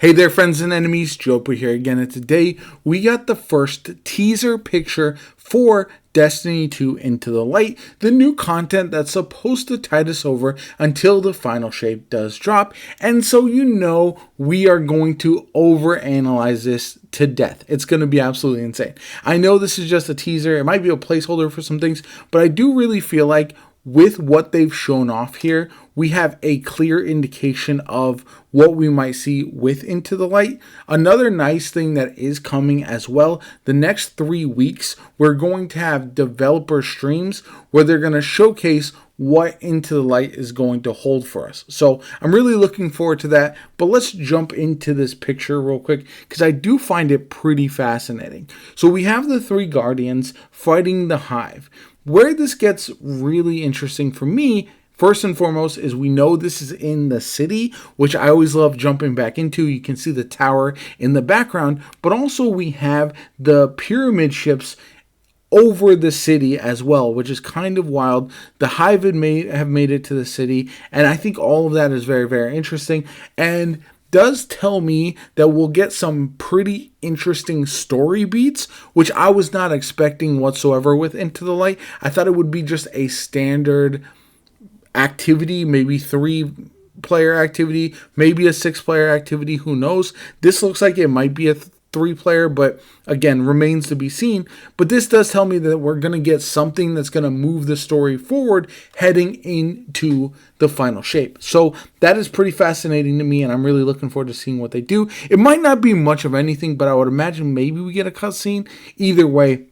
Hey there, friends and enemies, JoPa here again, and today we got the first teaser picture for Destiny 2 Into the Light, the new content that's supposed to tide us over until the final shape does drop, and so you know we are going to overanalyze this to death. It's going to be absolutely insane. I know this is just a teaser, it might be a placeholder for some things, but I do really feel like with what they've shown off here, we have a clear indication of what we might see with Into the Light. Another nice thing that is coming as well, the next 3 weeks, we're going to have developer streams where they're going to showcase what Into the Light is going to hold for us. So I'm really looking forward to that, but let's jump into this picture real quick because I do find it pretty fascinating. So we have the 3 Guardians fighting the Hive. Where this gets really interesting for me, first and foremost, is we know this is in the city, which I always love jumping back into. You can see the tower in the background, but also we have the pyramid ships over the city as well, which is kind of wild. The Hive have made it to the city, and I think all of that is very, very interesting, and does tell me that we'll get some pretty interesting story beats, which I was not expecting whatsoever with Into the Light. I thought it would be just a standard activity, maybe 3-player activity, maybe a 6-player activity, who knows. This looks like it might be a 3-player, but again, remains to be seen. But this does tell me that we're going to get something that's going to move the story forward heading into the final shape. So that is pretty fascinating to me, and I'm really looking forward to seeing what they do. It might not be much of anything, but I would imagine maybe we get a cutscene. Either way,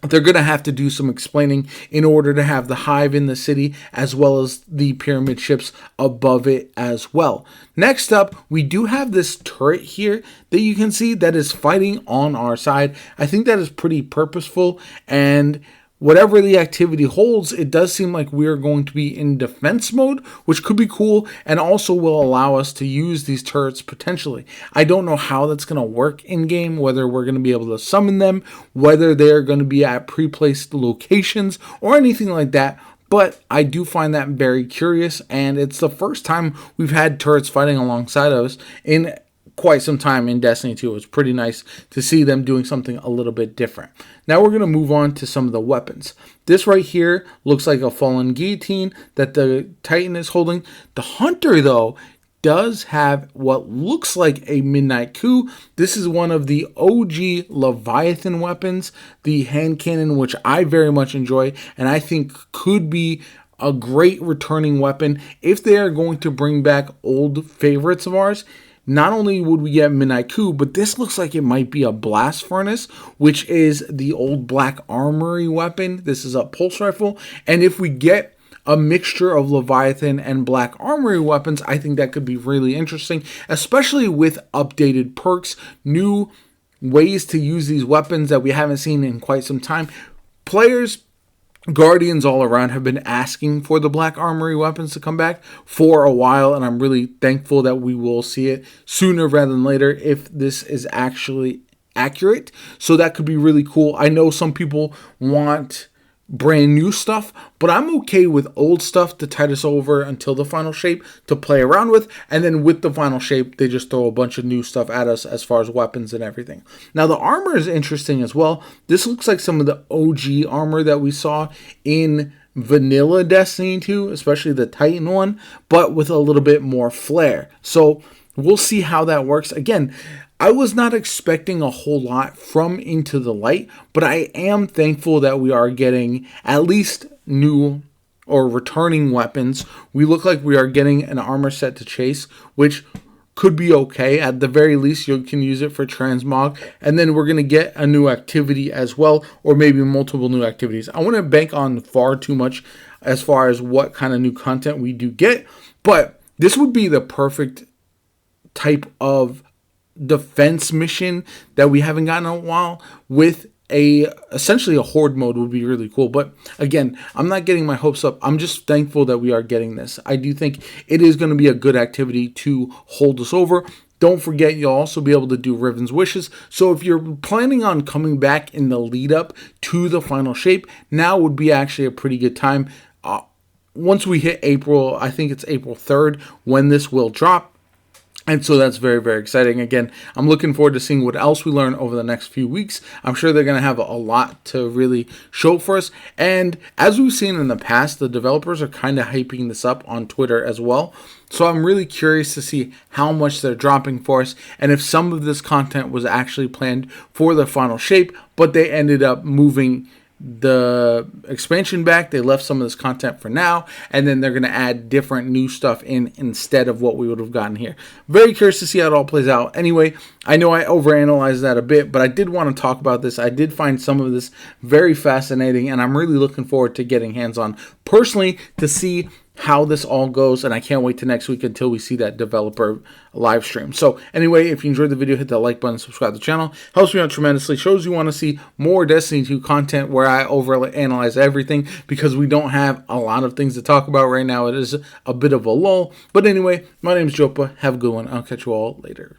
they're going to have to do some explaining in order to have the Hive in the city as well as the pyramid ships above it as well. Next up, we do have this turret here that you can see that is fighting on our side. I think that is pretty purposeful, and whatever the activity holds, it does seem like we are going to be in defense mode, which could be cool and also will allow us to use these turrets potentially. I don't know how that's going to work in game, whether we're going to be able to summon them, whether they're going to be at pre-placed locations or anything like that. But I do find that very curious, and it's the first time we've had turrets fighting alongside us in quite some time in Destiny 2. It's pretty nice to see them doing something a little bit different. Now we're going to move on to some of the weapons. This right here looks like a fallen guillotine that the Titan is holding. The Hunter, though, does have what looks like a midnight coup. This is one of the OG Leviathan weapons, the hand cannon, which I very much enjoy and I think could be a great returning weapon if they are going to bring back old favorites of ours. Not only would we get Midnight Coup, but this looks like it might be a Blast Furnace, which is the old Black Armory weapon. This is a pulse rifle. And if we get a mixture of Leviathan and Black Armory weapons, I think that could be really interesting, especially with updated perks, new ways to use these weapons that we haven't seen in quite some time. Players, Guardians all around, have been asking for the Black Armory weapons to come back for a while, and I'm really thankful that we will see it sooner rather than later if this is actually accurate. So that could be really cool. I know some people want brand new stuff, but I'm okay with old stuff to tide us over until the final shape to play around with, and then with the final shape they just throw a bunch of new stuff at us as far as weapons and everything. Now the armor is interesting as well. This looks like some of the OG armor that we saw in vanilla Destiny 2, especially the Titan one, but with a little bit more flair. So we'll see how that works. Again, I was not expecting a whole lot from Into the Light, but I am thankful that we are getting at least new or returning weapons. We look like we are getting an armor set to chase, which could be okay. At the very least, you can use it for transmog, and then we're going to get a new activity as well, or maybe multiple new activities. I want to bank on far too much as far as what kind of new content we do get, but this would be the perfect type of defense mission that we haven't gotten in a while. With essentially a horde mode would be really cool. But again, I'm not getting my hopes up. I'm just thankful that we are getting this. I do think it is going to be a good activity to hold us over. Don't forget, you'll also be able to do Riven's Wishes. So if you're planning on coming back in the lead up to the final shape, now would be actually a pretty good time. Once we hit April, I think it's April 3rd when this will drop. And so that's very, very exciting. Again, I'm looking forward to seeing what else we learn over the next few weeks. I'm sure they're going to have a lot to really show for us. And as we've seen in the past, the developers are kind of hyping this up on Twitter as well. So I'm really curious to see how much they're dropping for us and if some of this content was actually planned for the final shape, but they ended up moving the expansion back. They left some of this content for now, and then they're going to add different new stuff in instead of what we would have gotten here. Very curious to see how it all plays out. Anyway, I know I overanalyzed that a bit, but I did want to talk about this. I did find some of this very fascinating, and I'm really looking forward to getting hands-on personally to see how this all goes, and I can't wait to next week until we see that developer live stream. So anyway, if you enjoyed the video, hit that like button, subscribe to the channel. Helps me out tremendously. Shows you want to see more Destiny 2 content where I overanalyze everything, because we don't have a lot of things to talk about right now. It is a bit of a lull. But anyway, my name is JoPa. Have a good one. I'll catch you all later.